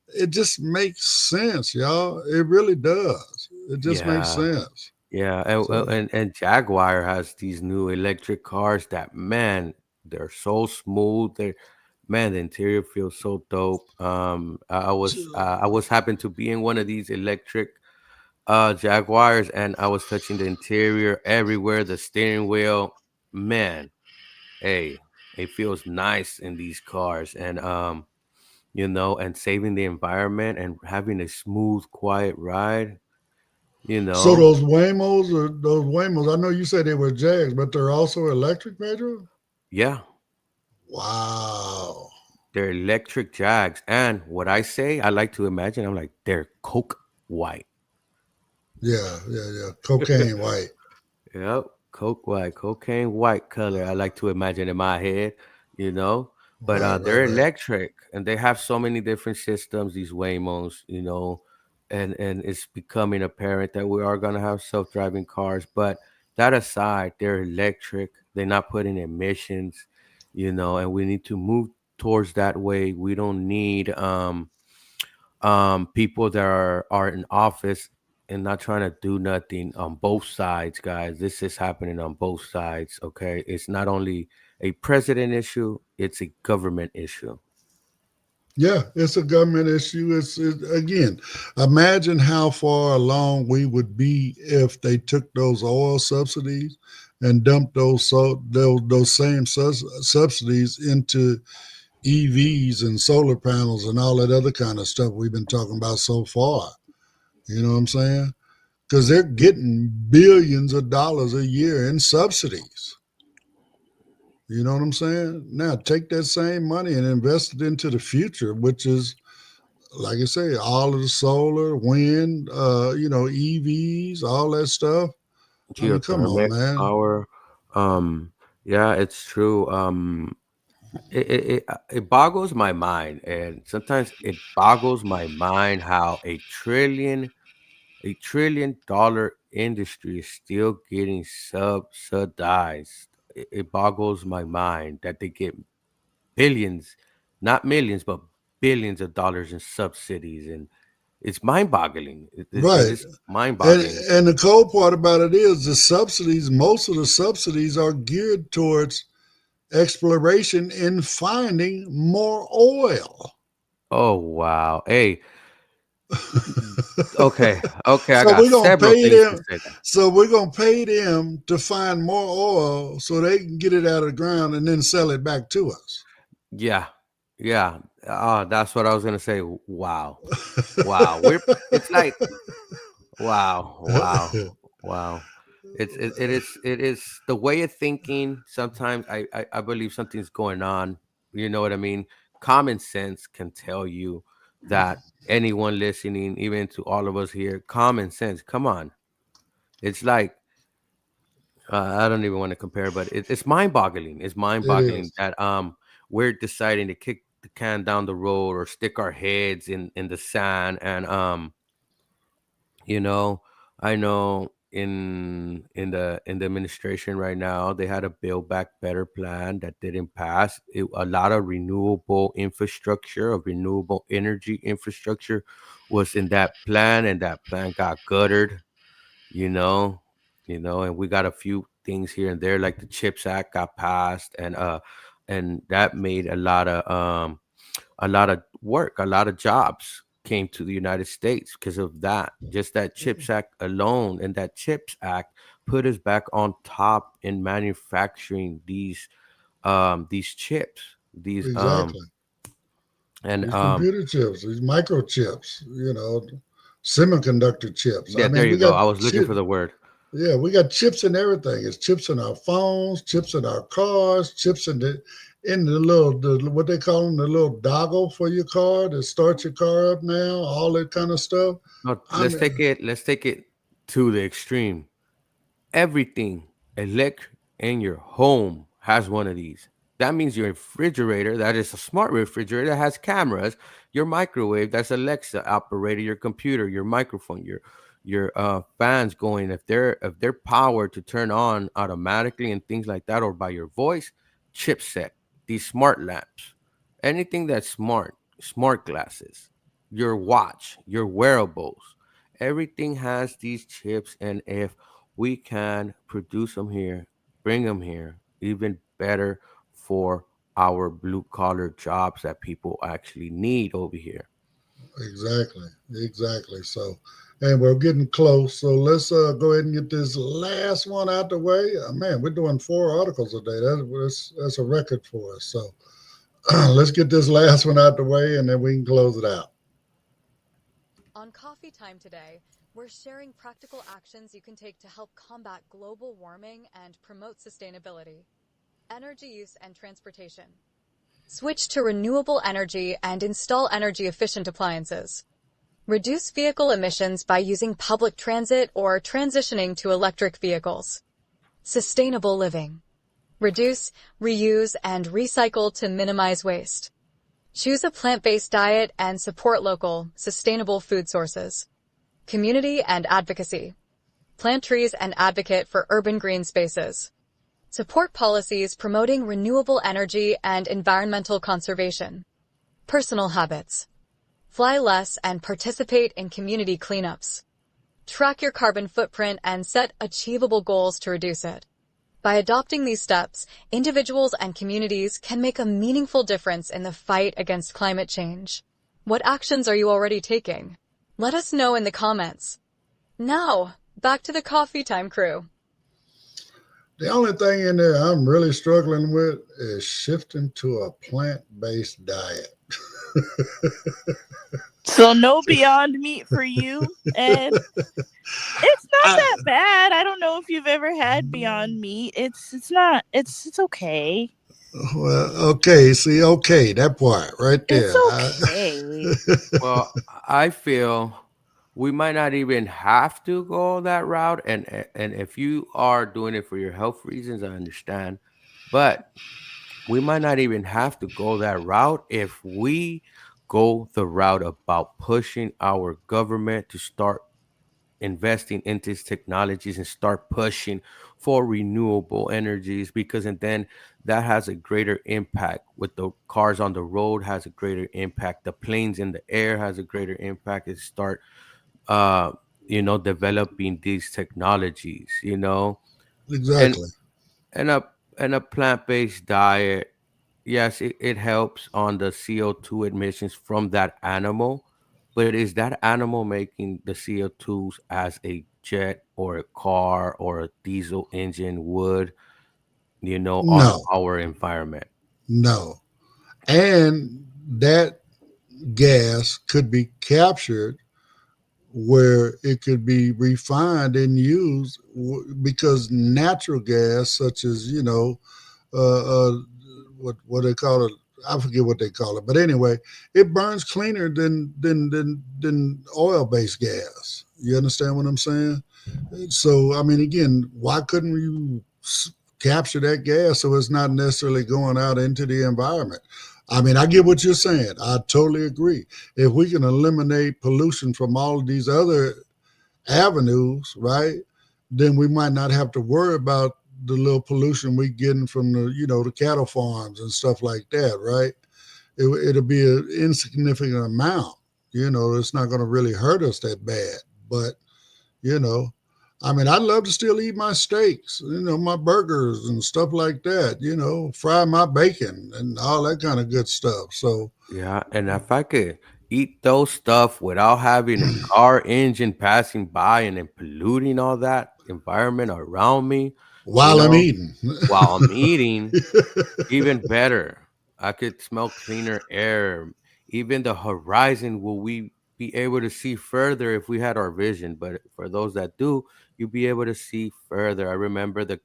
it just makes sense, y'all. It really does. It just makes Yeah. sense. Yeah, and So, Jaguar has these new electric cars that, man, they're so smooth. The interior feels so dope. I was happened to be in one of these electric Jaguars, and I was touching the interior everywhere, the steering wheel. Man, hey, it feels nice in these cars, and and saving the environment and having a smooth, quiet ride. You so know, those Waymos, I know you said they were Jags, but they're also electric, Pedro. yeah. Wow. They're electric Jags. And what I say, I like to imagine, I'm like, they're Coke white. Yeah, yeah, yeah. Cocaine white. Yep. Coke white, cocaine white color. I like to imagine in my head, you know. But Right, right, they're right. electric and they have so many different systems, these Waymos, and it's becoming apparent that we are gonna have self-driving cars. But that aside, they're electric, they're not putting emissions, and we need to move towards that way. We don't need people that are in office and not trying to do nothing on both sides, guys. This is happening on both sides. Okay, it's not only a president issue, it's a government issue. Yeah, it's a government issue. Again, imagine how far along we would be if they took those oil subsidies and dumped those same subsidies into EVs and solar panels and all that other kind of stuff we've been talking about so far. You know what I'm saying? Because they're getting billions of dollars a year in subsidies. You know what I'm saying? Now take that same money and invest it into the future, which is, like I say, all of the solar, wind, EVs, all that stuff. I mean, come on, Geothermic man. power. Yeah, it's true. It boggles my mind, and sometimes it boggles my mind how a $1 trillion industry is still getting subsidized. It boggles my mind that they get billions, not millions, but billions of dollars in subsidies, and it's mind-boggling. It Right. is And mind-boggling. and the cold part about it is the subsidies, most of the subsidies are geared towards exploration in finding more oil. Oh wow! Hey, okay, okay, I so got we're gonna several pay things to them. say that. So we're gonna pay them to find more oil so they can get it out of the ground and then sell it back to us. Yeah, yeah. That's what I was gonna say. Wow, wow. It's like wow, wow, wow. It is the way of thinking. Sometimes I believe something's going on. You know what I mean? Common sense can tell you. that anyone listening, even to all of us here, common sense. Come on, it's like I don't even want to compare, but it's mind-boggling. It's It mind-boggling is. that we're deciding to kick the can down the road or stick our heads in the sand. And you know, I know in the administration right now they had a Build Back Better plan that didn't pass. A lot of renewable infrastructure, of renewable energy infrastructure, was in that plan, and that plan got guttered. You know, and we got a few things here and there, like the Chips Act got passed, and that made a lot of work, a lot of jobs came to the United States because of that. Just that Chips Act alone, and that Chips Act put us back on top in manufacturing these chips, these Exactly. and These computer chips, these microchips, semiconductor chips. I yeah, there mean, you we go. got I was looking chip. for the word. Yeah, we got chips in everything. It's chips in our phones, chips in our cars, chips in the little what they call them, the little doggle for your car to start your car up now. All that kind of stuff. No, I mean, let's take it to the extreme. Everything electric in your home has one of these. That means your refrigerator, that is a smart refrigerator that has cameras, your microwave, that's Alexa operated, your computer, your microphone, your fans going, if they're powered to turn on automatically and things like that, or by your voice, chipset, these smart lamps, anything that's smart glasses, your watch, your wearables, everything has these chips. And if we can produce them here, bring them here, even better for our blue collar jobs that people actually need over here. exactly, exactly. So, and we're getting close. So let's go ahead and get this last one out the way. Man, we're doing 4 articles a day. That's a record for us. So let's get this last one out the way, and then we can close it out. On Coffee Time today, we're sharing practical actions you can take to help combat global warming and promote sustainability. Energy use and transportation. Switch to renewable energy and install energy-efficient appliances. Reduce vehicle emissions by using public transit or transitioning to electric vehicles. Sustainable living. Reduce, reuse, and recycle to minimize waste. Choose a plant-based diet and support local, sustainable food sources. Community and advocacy. Plant trees and advocate for urban green spaces. Support policies promoting renewable energy and environmental conservation. Personal habits. Fly less and participate in community cleanups. Track your carbon footprint and set achievable goals to reduce it. By adopting these steps, individuals and communities can make a meaningful difference in the fight against climate change. What actions are you already taking? Let us know in the comments. Now, back to the Coffee Time crew. The only thing in there I'm really struggling with is shifting to a plant-based diet. So no Beyond Meat for you, and it's not I, that bad. I don't know if you've ever had Beyond Meat. It's not. It's okay. well, okay, see, okay, that part right It's there. okay. Well, I feel we might not even have to go that route. And if you are doing it for your health reasons, I understand. But we might not even have to go that route if we go the route about pushing our government to start investing in these technologies and start pushing for renewable energies, because and then that has a greater impact. With the cars on the road has a greater impact, the planes in the air has a greater impact. It start uh developing these technologies, and Exactly. and a and a plant-based diet, yes, it helps on the CO2 emissions from that animal, but is that animal making the CO2s as a jet or a car or a diesel engine would, on No, our environment? no. And that gas could be captured where it could be refined and used because natural gas, such as, uh, uh, what they call it, I forget what they call it, but anyway, it burns cleaner than oil based gas. You understand what I'm saying? So I mean, again, why couldn't you capture that gas so it's not necessarily going out into the environment? I mean, I get what you're saying. I totally agree. If we can eliminate pollution from all of these other avenues, right, then we might not have to worry about the little pollution we getting from the the cattle farms and stuff like that, right? It'll be an insignificant amount. It's not going to really hurt us that bad. But you know, I mean, I'd love to still eat my steaks, my burgers and stuff like that. Fry my bacon and all that kind of good stuff. So Yeah, and if I could eat those stuff without having a car engine passing by and then polluting all that environment around me, you while I'm know, eating, while I'm eating, even better. I could smell cleaner air. Even the horizon, will we be able to see further if we had our vision? But for those that do, you'll be able to see further. I remember the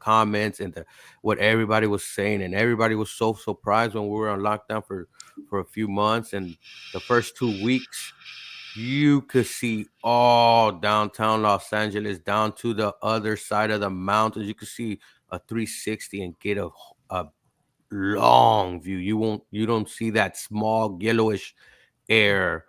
comments and the what everybody was saying, and everybody was so surprised when we were on lockdown for a few months, and the first 2 weeks you could see all downtown Los Angeles down to the other side of the mountains. You could see a 360 and get a long view. You don't see that small yellowish air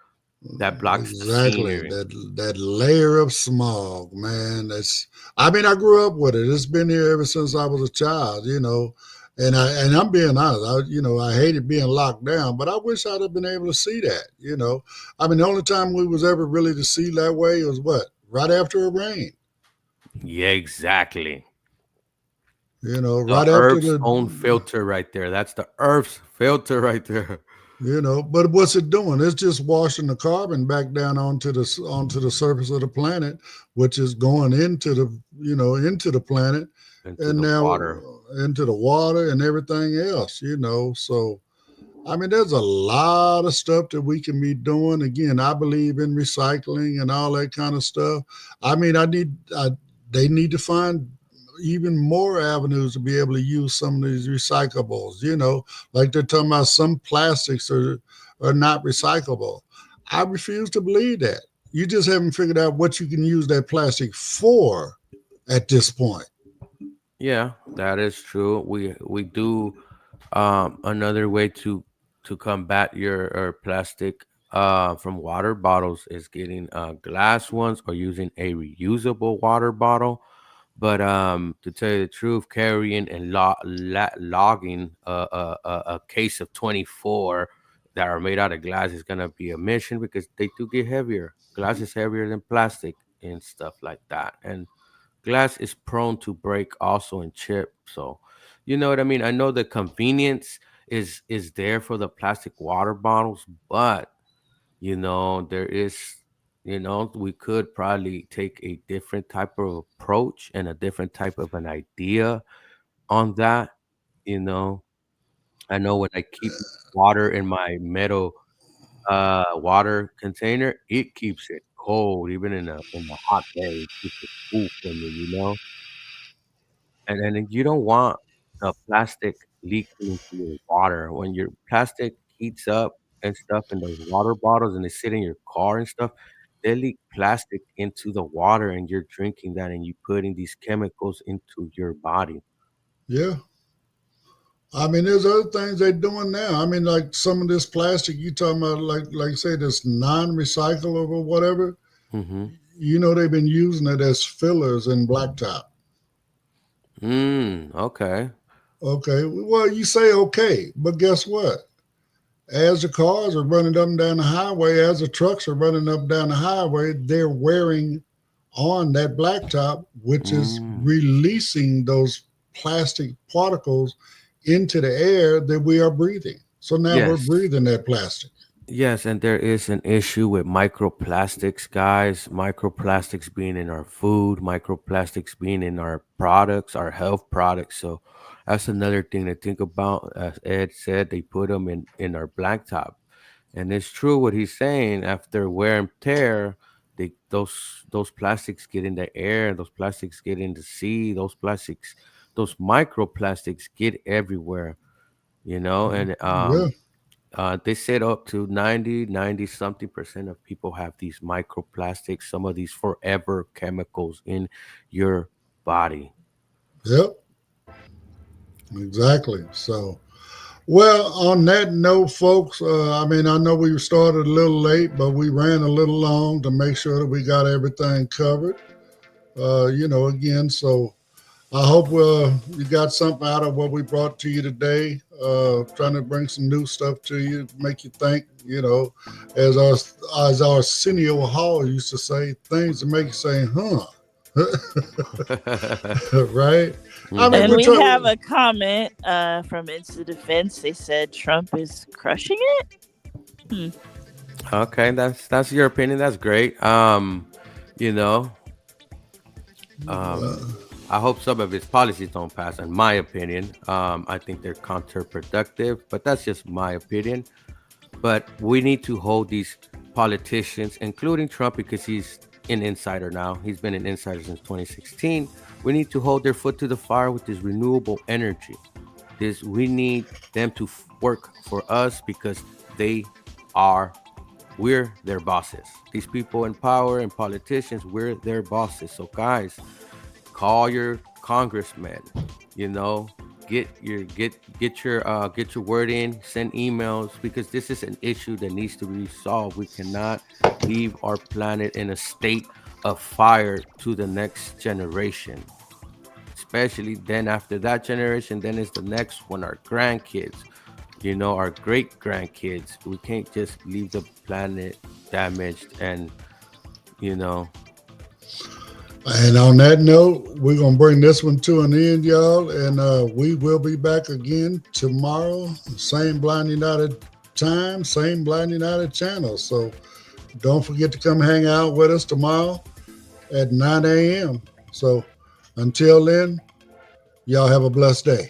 that blocks the exactly, scenery. that layer of smog, man. That's I mean, I grew up with it. It's been here ever since I was a child, And I'm being honest, I hated being locked down, but I wish I'd have been able to see that. I mean, the only time we was ever really to see that way was what? Right after a rain. Yeah, exactly. The Right after Earth's the own filter right there. That's the Earth's filter right there. but what's it doing? It's just washing the carbon back down onto the surface of the planet, which is going into the planet, Into and the now water. into the water and everything else. So I mean, there's a lot of stuff that we can be doing. Again, I believe in recycling and all that kind of stuff. I mean, they need to find even more avenues to be able to use some of these recyclables. Like they're talking about some plastics are not recyclable. I refuse to believe that. You just haven't figured out what you can use that plastic for at this point. Yeah, that is true. We do another way to combat your plastic from water bottles is getting glass ones or using a reusable water bottle. But to tell you the truth, carrying and logging a case of 24 that are made out of glass is gonna be a mission because they do get heavier. Glass is heavier than plastic and stuff like that, and glass is prone to break also and chip. So, you know what I mean? I know the convenience is there for the plastic water bottles, but there is, we could probably take a different type of approach and a different type of an idea on that. You know, I know when I keep water in my metal water container, it keeps it cold even in a hot day. It keeps it cool for me. And then you don't want the plastic leaking into your water. When your plastic heats up and stuff in those water bottles and they sit in your car and stuff, they leak plastic into the water and you're drinking that and you putting these chemicals into your body. Yeah. I mean, there's other things they're doing now. I mean, like some of this plastic you talking about, like say this non-recyclable or whatever. Mm-hmm. They've been using it as fillers in blacktop. Okay. Okay, well you say okay, but guess what? As the cars are running up and down the highway, as the trucks are running up and down the highway, they're wearing on that blacktop, which is Mm. releasing those plastic particles into the air that we are breathing. So now we're Yes. breathing that plastic. Yes, and there is an issue with microplastics, guys. Microplastics being in our food, microplastics being in our products, our health products. So that's another thing to think about. As Ed said, they put them in our blacktop, and it's true what he's saying. After wear and tear, those plastics get in the air, those plastics get in the sea, those microplastics get everywhere. And Yeah. they said up to 90 something percent of people have these microplastics, some of these forever chemicals in your body. Yep. Exactly. So, well, on that note, folks, I mean, I know we started a little late, but we ran a little long to make sure that we got everything covered. Again, so I hope you got something out of what we brought to you today. Trying to bring some new stuff to you, make you think. As our Arsenio Hall used to say, things that make you say, "Huh." Right? I mean, Hmm. And we we try. have a comment from Insta Defense. They said Trump is crushing it. Hmm. Okay, that's your opinion. That's great. You know, um, Uh, I hope some of his policies don't pass. In my opinion, I think they're counterproductive, but that's just my opinion. But we need to hold these politicians, including Trump, because he's an insider now. He's been an insider since 2016. We need to hold their foot to the fire with this renewable energy. This we need them to work for us because they are we're their bosses. These people in power and politicians, we're their bosses. So guys, call your congressman, you know, get your word in, send emails because this is an issue that needs to be solved. We cannot leave our planet in a state of fire to the next generation, especially then after that generation, then is the next one, our grandkids, our great grandkids. We can't just leave the planet damaged and you know and on that note, we're gonna bring this one to an end, y'all, and we will be back again tomorrow. Same Blind United time, same Blind United channel. So don't forget to come hang out with us tomorrow at 9 a.m. So until then, y'all have a blessed day.